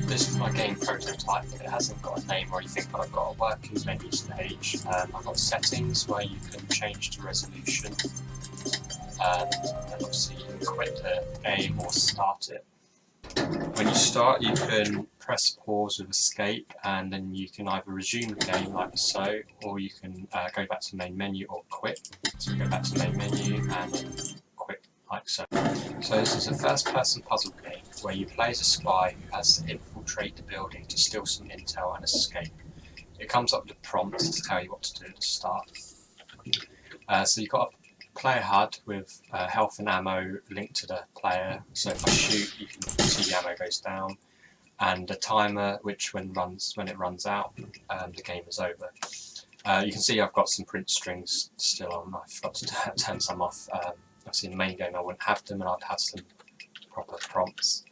this is my game prototype. It hasn't got a name or anything, but I've got a working menu stage. I've got settings where you can change the resolution, and obviously you can quit the game or start it. When you start, you can press pause with escape, and then you can either resume the game like so, or you can go back to the main menu or quit. So you go back to the main menu and then quit like so. So this is a first-person puzzle game where you play as a spy who has to infiltrate the building to steal some intel and escape. It comes up with a prompt to tell you what to do at the start. So you've got a player HUD with health and ammo linked to the player. So if I shoot, you can see the ammo goes down, and a timer which when it runs out, the game is over. You can see I've got some print strings still on. I forgot to turn some off. Obviously in the main game I wouldn't have them, and I'd have some proper prompts.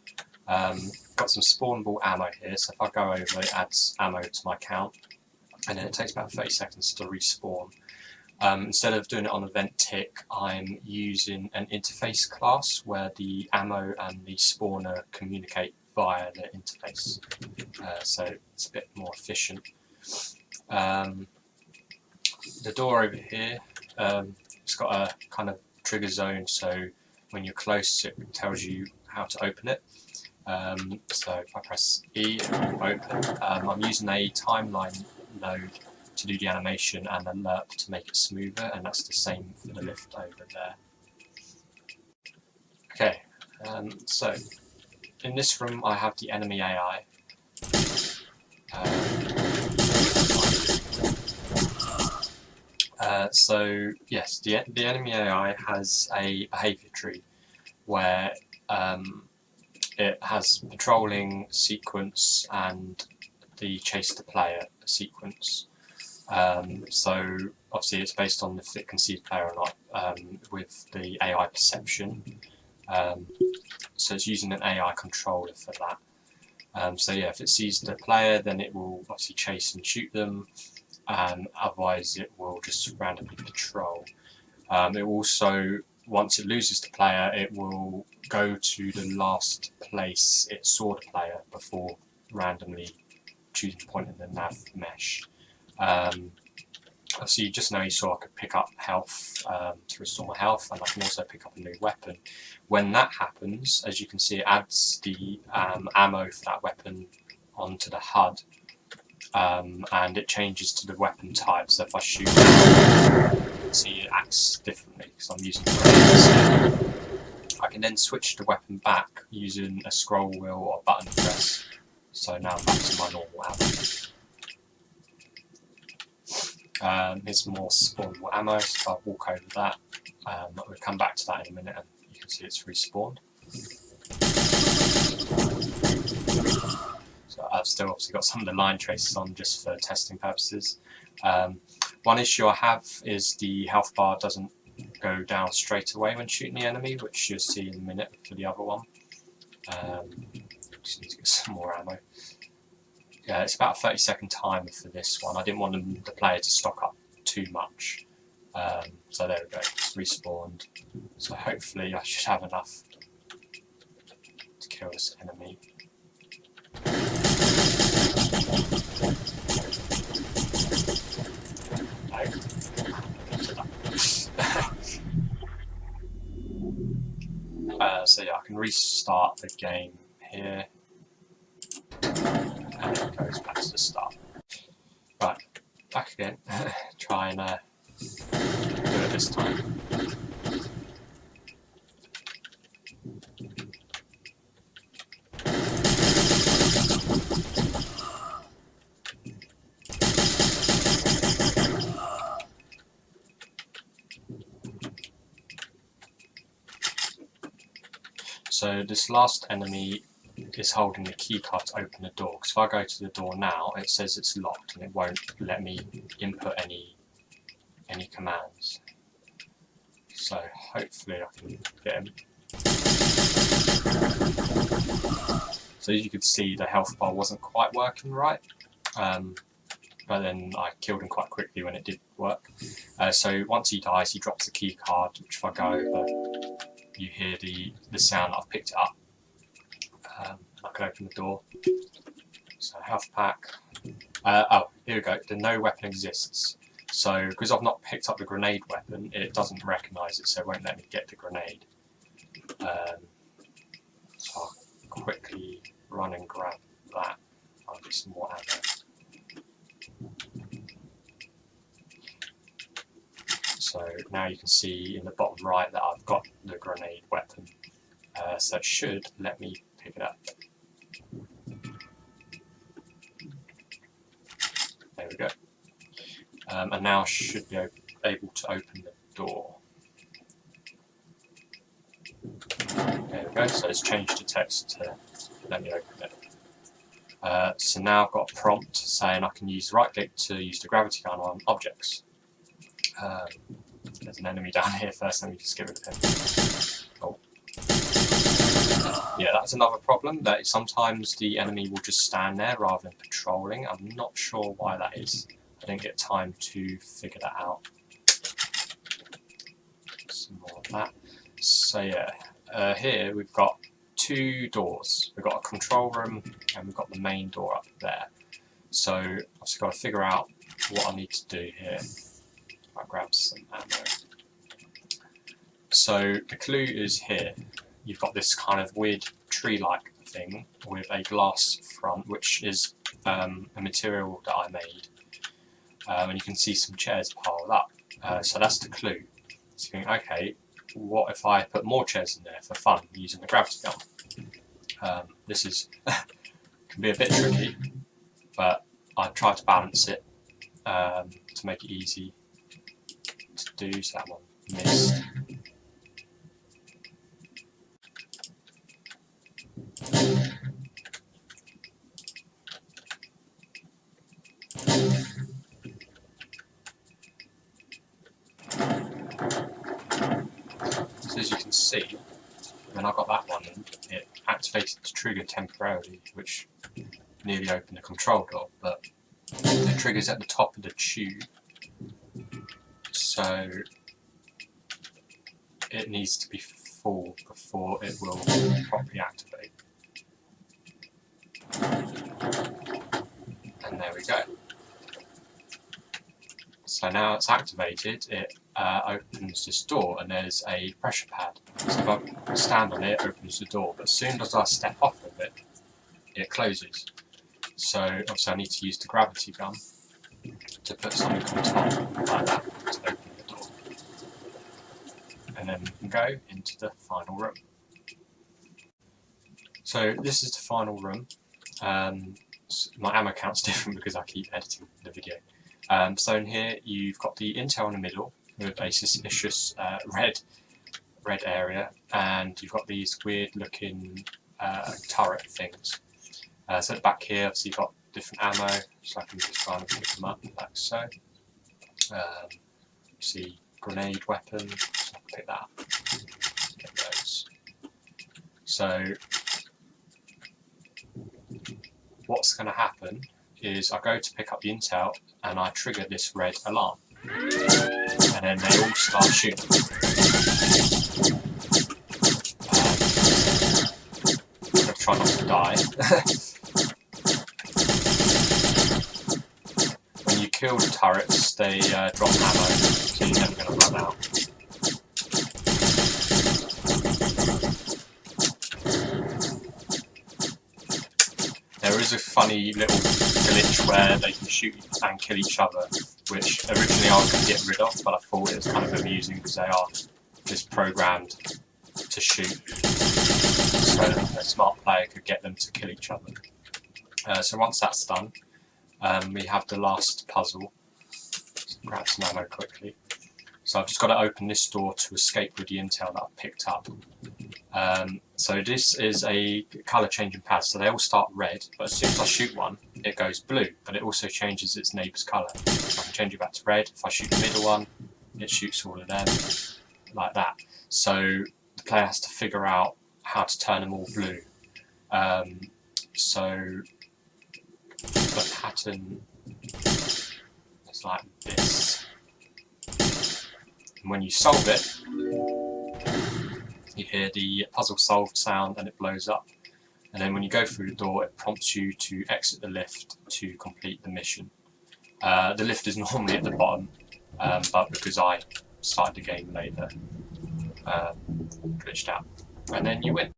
Got some spawnable ammo here, so if I go over, it adds ammo to my count, and then it takes about 30 seconds to respawn. Instead of doing it on event tick, I'm using an interface class where the ammo and the spawner communicate via the interface, so it's a bit more efficient. The door over here, it's got a kind of trigger zone, so when you're close it tells you how to open it. So if I press E, it will open. I'm using a timeline node to do the animation and a lerp to make it smoother, and that's the same for the lift over there. Okay, so in this room I have the enemy AI. So yes, the enemy AI has a behaviour tree where it has patrolling sequence and the chase the player sequence. So obviously it's based on if it can see the player or not, with the AI perception. So it's using an AI controller for that. So yeah, if it sees the player, then it will obviously chase and shoot them, and otherwise it will just randomly patrol. It also, once it loses the player, it will go to the last place it saw the player before randomly choosing a point in the nav mesh. So just now you saw I could pick up health to restore my health, and I can also pick up a new weapon. When that happens, as you can see, it adds the ammo for that weapon onto the HUD, and it changes to the weapon type. So if I shoot, you can see it acts differently because I'm using the I can then switch the weapon back using a scroll wheel or button press. So now I'm back to my normal ammo. Here's more spawnable ammo, so I'll walk over that. We'll come back to that in a minute, and you can see it's respawned. So I've still obviously got some of the line traces on just for testing purposes. One issue I have is the health bar doesn't go down straight away when shooting the enemy, which you'll see in a minute for the other one. Just need to get some more ammo. Yeah, it's about a 30-second timer for this one. I didn't want the player to stock up too much. So there we go, it's respawned. So hopefully I should have enough to kill this enemy. So yeah, I can restart the game here, and it goes back to the start. Right, back again. Try and do it this time. So this last enemy is holding the keycard to open the door, because if I go to the door now, it says it's locked and it won't let me input any commands. So hopefully I can get him. So as you can see, the health bar wasn't quite working right, but then I killed him quite quickly when it did work. So once he dies, he drops the keycard, which if I go over, you hear the sound that I've picked it up. I can open the door. So health pack. Oh, here we go. The no weapon exists. So because I've not picked up the grenade weapon, it doesn't recognise it, so it won't let me get the grenade. So I'll quickly run and grab that. I'll get some more ammo. So now you can see in the bottom right that I've got the grenade weapon. So it should let me pick it up. There we go. And now I should be able to open the door. There we go, so it's changed the text to let me open it. So now I've got a prompt saying I can use right click to use the gravity gun on objects. There's an enemy down here first, let me just get rid of him. Oh. Yeah, that's another problem, that sometimes the enemy will just stand there rather than patrolling. I'm not sure why that is. I didn't get time to figure that out. Some more of that. So yeah, here we've got two doors. We've got a control room and we've got the main door up there. So I've just got to figure out what I need to do here. I'll grab some ammo. So the clue is here. You've got this kind of weird tree-like thing with a glass front, which is a material that I made. And you can see some chairs piled up. So that's the clue. So you think, okay, what if I put more chairs in there for fun using the gravity gun? This is can be a bit tricky, but I try to balance it to make it easy to do. So that one missed. So as you can see, when I got that one in, it activated the trigger temporarily, which nearly opened the control door, but the trigger's at the top of the tube, so it needs to be full before it will properly activate. And there we go. So now it's activated, it opens this door and there's a pressure pad. So if I stand on it, it opens the door, but as soon as I step off of it, it closes. So obviously I need to use the gravity gun to put something on top like that to open the door. And then we can go into the final room. So this is the final room. My ammo count's different because I keep editing the video. So in here you've got the intel in the middle with a suspicious red area, and you've got these weird looking turret things. So at the back here obviously you've got different ammo, so I can just try and pick them up like so. See grenade weapon, so I can pick that up. Get those. So what's going to happen is I go to pick up the intel and I trigger this red alarm, and then they all start shooting. I'm going to try not to die. When you kill the turrets, they drop ammo, so you're never going to run out. There is a funny little glitch where they can shoot and kill each other, which originally I was going to get rid of, but I thought it was kind of amusing because they are just programmed to shoot, so a smart player could get them to kill each other. So once that's done, we have the last puzzle. So grab some ammo quickly. So I've just got to open this door to escape with the intel that I've picked up. So this is a colour changing pad, so they all start red, but as soon as I shoot one, it goes blue, but it also changes its neighbour's colour. So I can change it back to red. If I shoot the middle one, it shoots all of them, like that. So the player has to figure out how to turn them all blue. So the pattern is like this. And when you solve it, you hear the puzzle solved sound and it blows up. and then when you go through the door it prompts you to exit the lift to complete the mission. The lift is normally at the bottom, but because I started the game later, glitched out, and then you win.